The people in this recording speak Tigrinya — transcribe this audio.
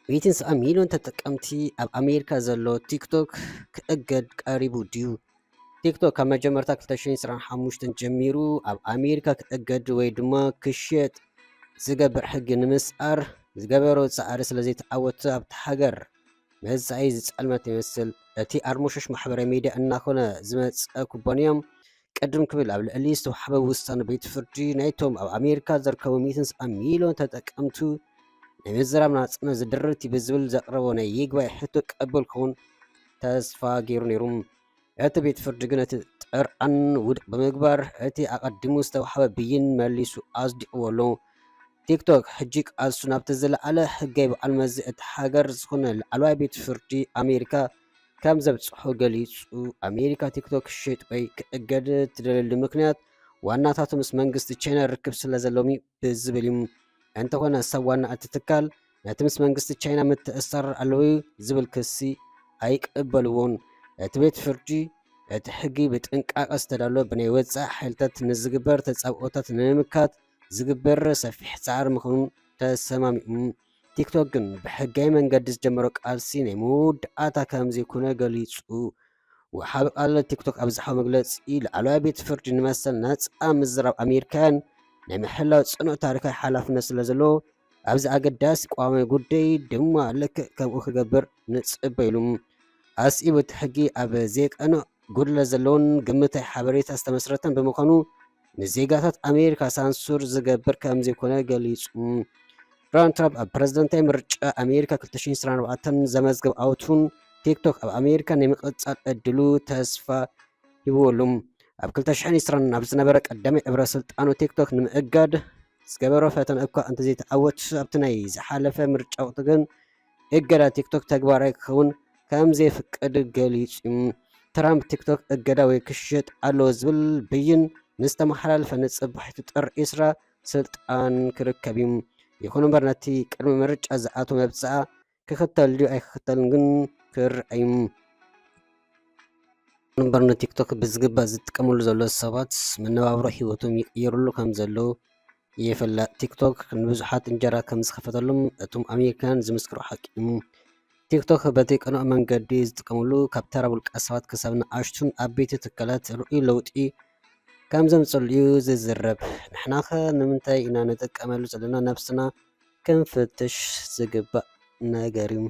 170 ሚሊዮን ተጠቀምቲ ኣብ ኣሜሪካ ዘሎ ቲክቶክ ክእገድ ቀሪቡ ድዩ? ቲክቶክ ካብ መጀመርታ 2025 ጀሚሩ ኣብ ኣሜሪካ ክእገድ ወይ ድማ ክሽየጥ ዝገብር ሕጊ ንምስኣር ዝገበሮ ፃዕሪ ስለዘይተዓወተ ኣብቲ ሃገር መዛኢ ዝፀልመት ይመስል። እቲ ኣርሞሸሽ ማሕበራዊ ሚድያ እናኾነ ዝመፀ ኩባንያ ቅድም ክብል ኣብ ልዕሊ ዝተዋሕበ ውሳነ ቤት ፍርዲ ናይቶም ኣብ ኣሜሪካ ዝርከቡ 170 ሚሊዮን ተጠቀምቱ ናይ ምዝራብ ናፅነት ዝድርቲ ብዝብል ዘቕረቦ ናይ ይግባይ ሕቶ ቀበል ክኸውን ተስፋ ገይሩ ነይሩ። እቲ ቤት ፍርዲ ግን እቲ ጥርዓን ውድቅ ብምግባር እቲ ኣቐዲሙ ዝተዋሕበ ብይን መሊሱ ኣጽዲቕዎ ኣሎ። ቲክቶክ ሕጂ ቃልሱ ናብቲ ዝለዓለ ሕጋይ በዓል መዚ እቲ ሃገር ዝኾነ ላዕለዋይ ቤት ፍርዲ ኣሜሪካ ከም ዘብፅሖ ገሊጹ። ኣሜሪካ ቲክቶክ ክሸጥ ወይ ክእገድ ትደልየሉ ምክንያት ዋናታቱ ምስ መንግስቲ ቻይና ርክብ ስለ ዘለዎም ብዝብል እዩ። እንተኾነ ሰብ ዋና እቲ ትካል ነቲ ምስ መንግስቲ ቻይና ምትእስሳር ኣለዎ ዝብል ክሲ ኣይቅበልዎን። እቲ ቤት ፍርዲ እቲ ሕጊ ብጥንቃቐ ዝተዳለወ ብናይ ወፃኢ ሓይልታት ንዝግበር ተጻብኦታት ንምምካት ዝግበር ሰፊሕ ፃዕሪ ምዃኑ ተሰማሚዑ። ቲክቶክ ግን ብሕጋዊ መንገዲ ዝጀመሮ ቃልሲ ናይ መወዳእታ ከም ዘይኮነ ገሊጹ። ወሓቢ ቃል ቲክቶክ ኣብ ዝሓበ መግለፂ ላዕለዋይ ቤት ፍርዲ ንመሰል ነፃ ምዝራብ ኣሜሪካውያን ናይ ምሕላው ጽኑዕ ታሪካዊ ሓላፍነት ስለ ዘለዎ ኣብዚ ኣገዳሲ ቋዋማይ ጉዳይ ድማ ልክዕ ከምኡ ክገብር ንፅበ ኢሉ። ኣስኢቡ እቲ ሕጊ ኣብ ዘይቀንዕ ጉድለ ዘለዎን ግምታዊ ሓበሬታ ዝተመስረተን ብምዃኑ ንዜጋታት ኣሜሪካ ሳንሱር ዝገብር ከም ዘይኮነ ገሊጹ። ዶናልድ ትራምፕ ኣብ ፕረዚደንታዊ ምርጫ ኣሜሪካ 2024 ዘመዝገብ ኣውቱን ቲክቶክ ኣብ ኣሜሪካ ናይ ምቕፃል ዕድሉ ተስፋ ሂብዎሉ። ኣብ 2020 ኣብ ዝነበረ ቀዳማይ ዕብረ ስልጣኑ ቲክቶክ ንምእጋድ ዝገበሮ ፈተነ እኳ እንተዘይተዓወት ኣብቲ ናይ ዝሓለፈ ምርጫ ወቅቲ ግን እገዳ ቲክቶክ ተግባራዊ ክኸውን ከም ዘይፍቀድ ገሊጹ። ትራምፕ ቲክቶክ እገዳ ወይ ክሽየጥ ኣለዎ ዝብል ብይን ንዝተመሓላለፈ ንፅባሒቱ ጥር 20 ስልጣን ክርከብ እዩ። ይኹን እምበር ነቲ ቅድሚ ምርጫ ዝኣቶ መብፅዓ ክኽተል ድዩ ኣይክኽተልን ግን ክርአዩ እምበር ንቲክቶክ ብዝግባእ ዝጥቀምሉ ዘሎ ሰባት መነባብሮ ሂወቶም ይቅየሩሉ ከም ዘለዉ ይፍለጥ። ቲክቶክ ንብዙሓት እንጀራ ከም ዝከፈተሎም እቶም ኣሜሪካውያን ዝምስክሩ ሓቂ እዩ። ቲክቶክ በቲ ቅኑዕ መንገዲ ዝጥቀምሉ ካብ ተራ ውልቀ ሰባት ክሳብ ንኣሽቱን ዓበይቲ ትካላት ርኡይ ለውጢ ከም ዘምፅሉ እዩ ዝዝረብ። ንሕና ኸ ንምንታይ ኢና ንጥቀመሉ ዘለና ነብስና ክንፍትሽ ዝግባእ ነገር እዩ።